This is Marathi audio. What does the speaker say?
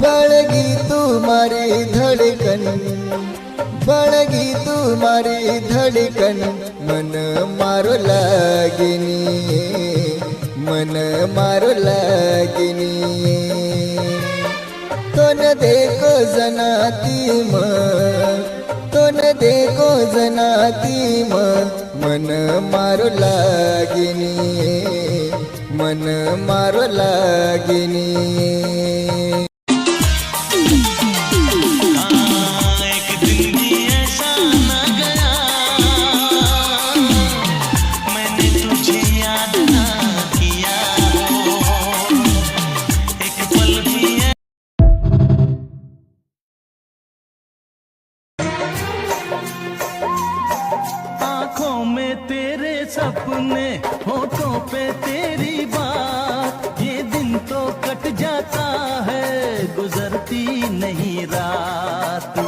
बळगी तुम्हारी धड़कन, बळगी तुम्हारी धड़कन, मन मारो लागिनी, मन मारो लागिनी। तो न देखो जनाती तो न देखो जनाती मन मारो लागिनी, मन मारो लागिनी। आँखों में तेरे सपने, होठों पे तेरी बात, ये दिन तो कट जाता है गुजरती नहीं रात।